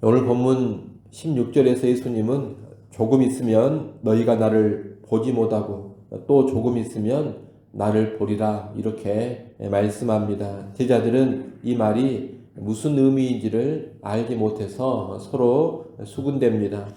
오늘 본문 16절에서 예수님은 조금 있으면 너희가 나를 보지 못하고 또 조금 있으면 나를 보리라 이렇게 말씀합니다. 제자들은 이 말이 무슨 의미인지를 알지 못해서 서로 수군댑니다.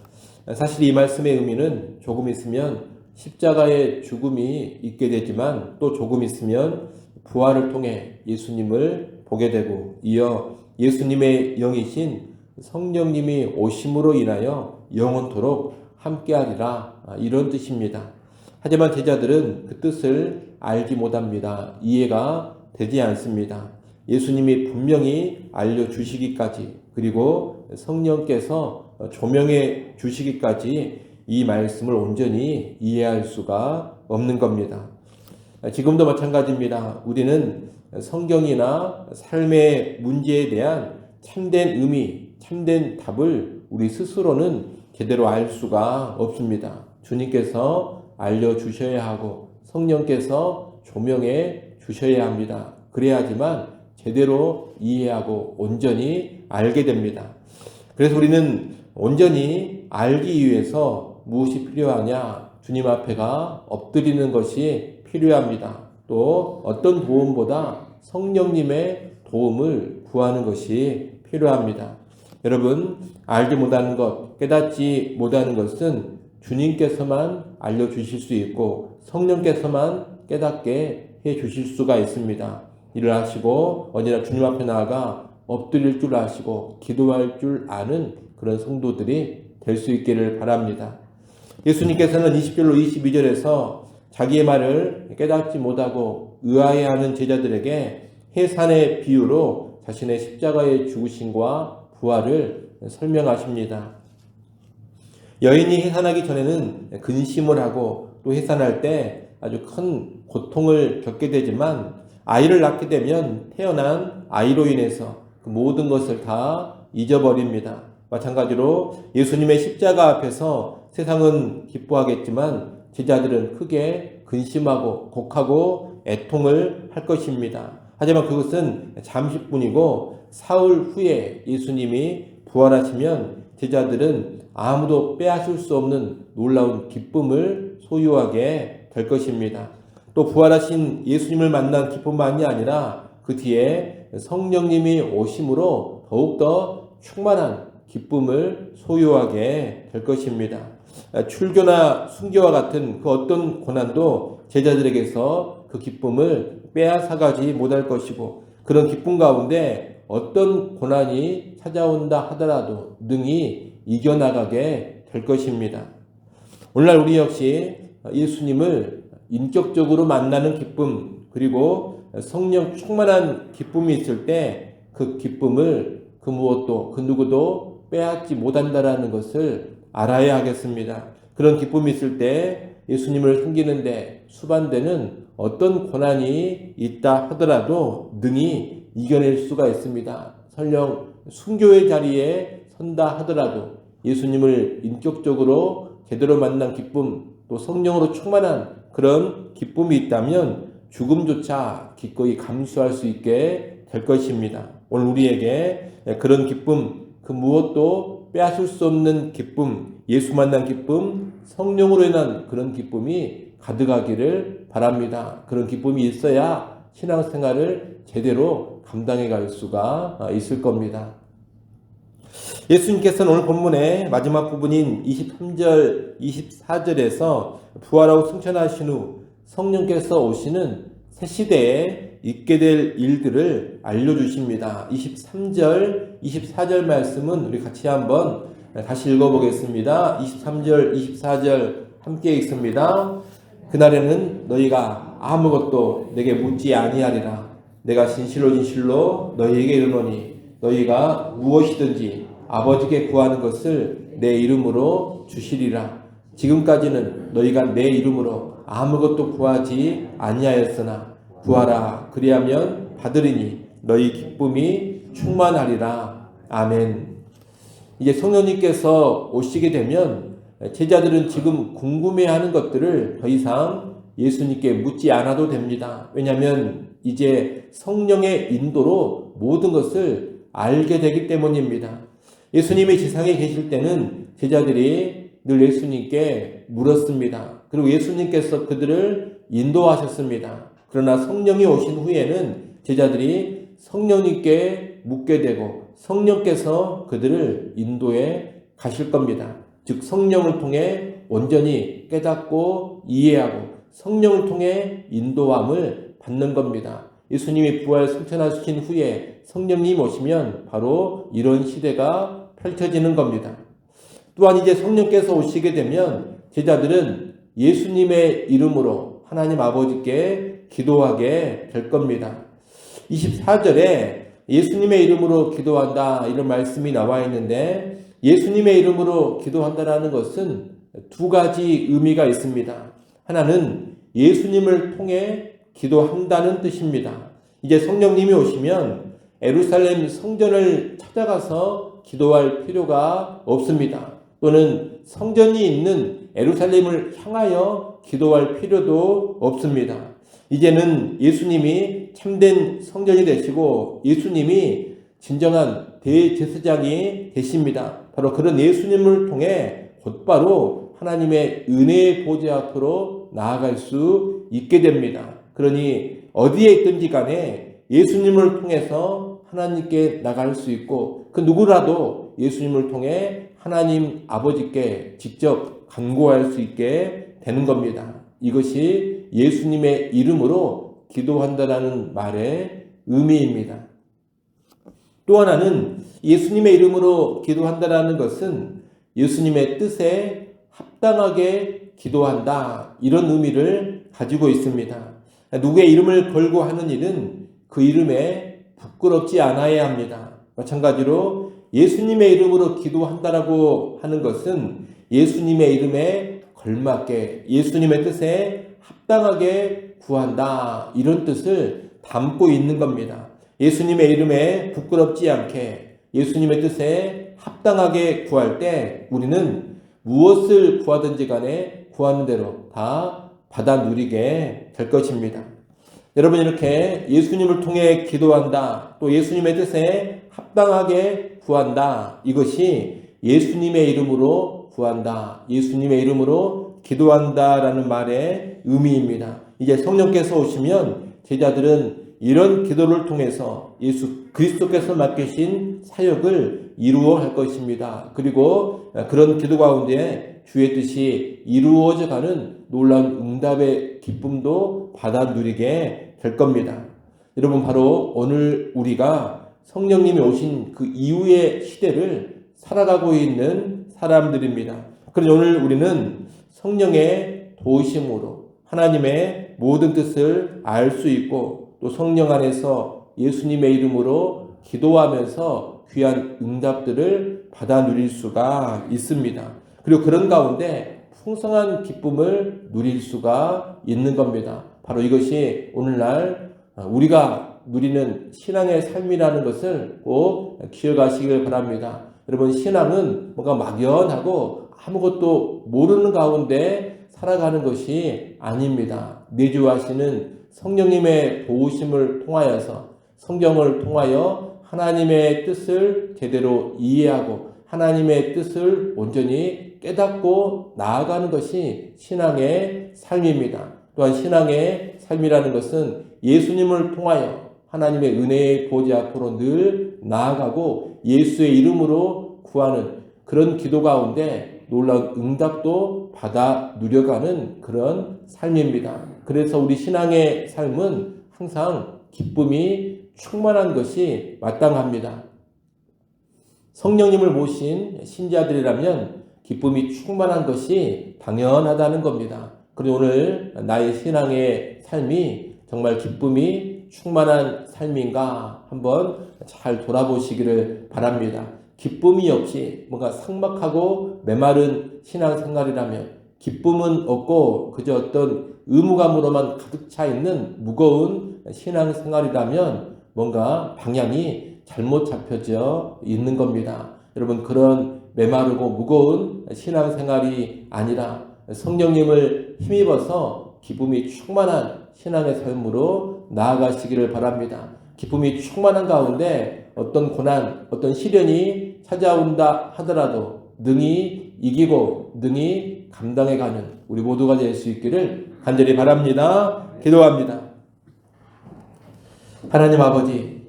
사실 이 말씀의 의미는 조금 있으면 십자가의 죽음이 있게 되지만 또 조금 있으면 부활을 통해 예수님을 보게 되고 이어 예수님의 영이신 성령님이 오심으로 인하여 영원토록 함께하리라 이런 뜻입니다. 하지만 제자들은 그 뜻을 알지 못합니다. 이해가 되지 않습니다. 예수님이 분명히 알려주시기까지 그리고 성령께서 조명해 주시기까지 이 말씀을 온전히 이해할 수가 없는 겁니다. 지금도 마찬가지입니다. 우리는 성경이나 삶의 문제에 대한 참된 의미, 참된 답을 우리 스스로는 제대로 알 수가 없습니다. 주님께서 알려주셔야 하고 성령께서 조명해 주셔야 합니다. 그래야지만 제대로 이해하고 온전히 알게 됩니다. 그래서 우리는 온전히 알기 위해서 무엇이 필요하냐? 주님 앞에가 엎드리는 것이 필요합니다. 또 어떤 도움보다 성령님의 도움을 구하는 것이 필요합니다. 여러분, 알지 못하는 것, 깨닫지 못하는 것은 주님께서만 알려주실 수 있고 성령께서만 깨닫게 해주실 수가 있습니다. 일을 하시고 언제나 주님 앞에 나아가 엎드릴 줄 아시고 기도할 줄 아는 그런 성도들이 될 수 있기를 바랍니다. 예수님께서는 20절로 22절에서 자기의 말을 깨닫지 못하고 의아해하는 제자들에게 해산의 비유로 자신의 십자가의 죽으심과 부활을 설명하십니다. 여인이 해산하기 전에는 근심을 하고 또 해산할 때 아주 큰 고통을 겪게 되지만 아이를 낳게 되면 태어난 아이로 인해서 그 모든 것을 다 잊어버립니다. 마찬가지로 예수님의 십자가 앞에서 세상은 기뻐하겠지만 제자들은 크게 근심하고 곡하고 애통을 할 것입니다. 하지만 그것은 잠시뿐이고 사흘 후에 예수님이 부활하시면 제자들은 아무도 빼앗을 수 없는 놀라운 기쁨을 소유하게 될 것입니다. 또 부활하신 예수님을 만난 기쁨만이 아니라 그 뒤에 성령님이 오심으로 더욱더 충만한 기쁨을 소유하게 될 것입니다. 출교나 순교와 같은 그 어떤 고난도 제자들에게서 그 기쁨을 빼앗아가지 못할 것이고 그런 기쁨 가운데 어떤 고난이 찾아온다 하더라도 능히 이겨나가게 될 것입니다. 오늘날 우리 역시 예수님을 인격적으로 만나는 기쁨 그리고 성령 충만한 기쁨이 있을 때 그 기쁨을 그 무엇도 그 누구도 빼앗지 못한다라는 것을 알아야 하겠습니다. 그런 기쁨이 있을 때 예수님을 섬기는데 수반되는 어떤 고난이 있다 하더라도 능히 이겨낼 수가 있습니다. 설령 순교의 자리에 선다 하더라도 예수님을 인격적으로 제대로 만난 기쁨 또 성령으로 충만한 그런 기쁨이 있다면 죽음조차 기꺼이 감수할 수 있게 될 것입니다. 오늘 우리에게 그런 기쁨 그 무엇도 빼앗을 수 없는 기쁨 예수 만난 기쁨 성령으로 인한 그런 기쁨이 가득하기를 바랍니다. 그런 기쁨이 있어야 신앙생활을 제대로 감당해 갈 수가 있을 겁니다. 예수님께서는 오늘 본문의 마지막 부분인 23절, 24절에서 부활하고 승천하신 후 성령께서 오시는 새 시대에 있게 될 일들을 알려주십니다. 23절, 24절 말씀은 우리 같이 한번 다시 읽어보겠습니다. 23절, 24절 함께 읽습니다. 그날에는 너희가 아무것도 내게 묻지 아니하리라. 내가 진실로 진실로 너희에게 이르노니 너희가 무엇이든지 아버지께 구하는 것을 내 이름으로 주시리라. 지금까지는 너희가 내 이름으로 아무것도 구하지 아니하였으나 구하라. 그리하면 받으리니 너희 기쁨이 충만하리라. 아멘. 이제 성령님께서 오시게 되면 제자들은 지금 궁금해하는 것들을 더 이상 예수님께 묻지 않아도 됩니다. 왜냐하면 이제 성령의 인도로 모든 것을 알게 되기 때문입니다. 예수님이 지상에 계실 때는 제자들이 늘 예수님께 물었습니다. 그리고 예수님께서 그들을 인도하셨습니다. 그러나 성령이 오신 후에는 제자들이 성령님께 묻게 되고 성령께서 그들을 인도해 가실 겁니다. 즉 성령을 통해 온전히 깨닫고 이해하고 성령을 통해 인도함을 받는 겁니다. 예수님이 부활 승천하신 후에 성령님 오시면 바로 이런 시대가 펼쳐지는 겁니다. 또한 이제 성령께서 오시게 되면 제자들은 예수님의 이름으로 하나님 아버지께 기도하게 될 겁니다. 24절에 예수님의 이름으로 기도한다 이런 말씀이 나와 있는데 예수님의 이름으로 기도한다라는 것은 두 가지 의미가 있습니다. 하나는 예수님을 통해 기도한다는 뜻입니다. 이제 성령님이 오시면 예루살렘 성전을 찾아가서 기도할 필요가 없습니다. 또는 성전이 있는 예루살렘을 향하여 기도할 필요도 없습니다. 이제는 예수님이 참된 성전이 되시고 예수님이 진정한 대제사장이 되십니다. 바로 그런 예수님을 통해 곧바로 하나님의 은혜의 보좌 앞으로 나아갈 수 있게 됩니다. 그러니 어디에 있든지 간에 예수님을 통해서 하나님께 나갈 수 있고 그 누구라도 예수님을 통해 하나님 아버지께 직접 간구할 수 있게 되는 겁니다. 이것이 예수님의 이름으로 기도한다라는 말의 의미입니다. 또 하나는 예수님의 이름으로 기도한다라는 것은 예수님의 뜻에 합당하게 기도한다 이런 의미를 가지고 있습니다. 누구의 이름을 걸고 하는 일은 그 이름에 부끄럽지 않아야 합니다. 마찬가지로 예수님의 이름으로 기도한다라고 하는 것은 예수님의 이름에 걸맞게 예수님의 뜻에 합당하게 구한다 이런 뜻을 담고 있는 겁니다. 예수님의 이름에 부끄럽지 않게 예수님의 뜻에 합당하게 구할 때 우리는 무엇을 구하든지 간에 구하는 대로 다 받아 누리게 될 것입니다. 여러분 이렇게 예수님을 통해 기도한다 또 예수님의 뜻에 합당하게 구한다 이것이 예수님의 이름으로 구한다 예수님의 이름으로 기도한다라는 말의 의미입니다. 이제 성령께서 오시면 제자들은 이런 기도를 통해서 예수 그리스도께서 맡기신 사역을 이루어 갈 것입니다. 그리고 그런 기도 가운데 주의 뜻이 이루어져가는 놀라운 응답의 기쁨도 받아 누리게 될 겁니다. 여러분 바로 오늘 우리가 성령님이 오신 그 이후의 시대를 살아가고 있는 사람들입니다. 그래서 오늘 우리는 성령의 도우심으로 하나님의 모든 뜻을 알 수 있고 또 성령 안에서 예수님의 이름으로 기도하면서 귀한 응답들을 받아 누릴 수가 있습니다. 그리고 그런 가운데 풍성한 기쁨을 누릴 수가 있는 겁니다. 바로 이것이 오늘날 우리가 누리는 신앙의 삶이라는 것을 꼭 기억하시길 바랍니다. 여러분 신앙은 뭔가 막연하고 아무것도 모르는 가운데 살아가는 것이 아닙니다. 내주하시는 성령님의 도우심을 통하여서 성경을 통하여 하나님의 뜻을 제대로 이해하고 하나님의 뜻을 온전히 깨닫고 나아가는 것이 신앙의 삶입니다. 또한 신앙의 삶이라는 것은 예수님을 통하여 하나님의 은혜의 보좌 앞으로 늘 나아가고 예수의 이름으로 구하는 그런 기도 가운데 놀라운 응답도 받아 누려가는 그런 삶입니다. 그래서 우리 신앙의 삶은 항상 기쁨이 충만한 것이 마땅합니다. 성령님을 모신 신자들이라면 기쁨이 충만한 것이 당연하다는 겁니다. 그리고 오늘 나의 신앙의 삶이 정말 기쁨이 충만한 삶인가 한번 잘 돌아보시기를 바랍니다. 기쁨이 없이 뭔가 삭막하고 메마른 신앙생활이라면 기쁨은 없고 그저 어떤 의무감으로만 가득 차 있는 무거운 신앙생활이라면 뭔가 방향이 잘못 잡혀져 있는 겁니다. 여러분 그런 메마르고 무거운 신앙생활이 아니라 성령님을 힘입어서 기쁨이 충만한 신앙의 삶으로 나아가시기를 바랍니다. 기쁨이 충만한 가운데 어떤 고난, 어떤 시련이 찾아온다 하더라도 능히 이기고 능히 감당해가는 우리 모두가 될 수 있기를 간절히 바랍니다. 기도합니다. 하나님 아버지,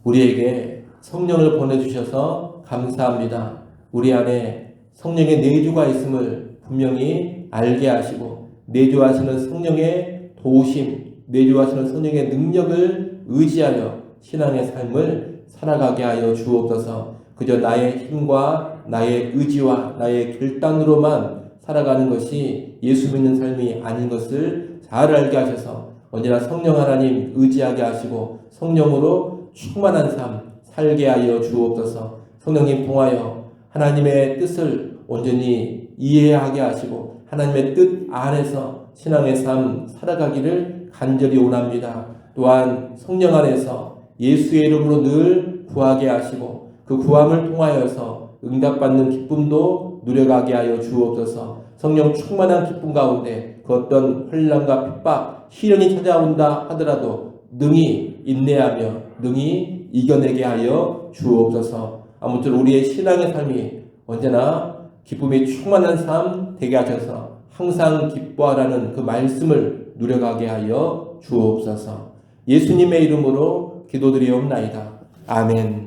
우리에게 성령을 보내주셔서 감사합니다. 우리 안에 성령의 내주가 있음을 분명히 알게 하시고 내주하시는 성령의 도우심, 내주하시는 성령의 능력을 의지하여 신앙의 삶을 살아가게 하여 주옵소서. 그저 나의 힘과 나의 의지와 나의 결단으로만 살아가는 것이 예수 믿는 삶이 아닌 것을 잘 알게 하셔서 언제나 성령 하나님 의지하게 하시고 성령으로 충만한 삶 살게 하여 주옵소서. 성령님 통하여 하나님의 뜻을 온전히 이해하게 하시고 하나님의 뜻 안에서 신앙의 삶 살아가기를 간절히 원합니다. 또한 성령 안에서 예수의 이름으로 늘 구하게 하시고 그 구함을 통하여서 응답받는 기쁨도 누려가게 하여 주옵소서. 성령 충만한 기쁨 가운데 그 어떤 환난과 핍박, 시련이 찾아온다 하더라도 능히 인내하며 능히 이겨내게 하여 주옵소서. 아무쪼록 우리의 신앙의 삶이 언제나 기쁨이 충만한 삶 되게 하셔서 항상 기뻐하라는 그 말씀을 누려가게 하여 주옵소서. 예수님의 이름으로 기도드리옵나이다. 아멘.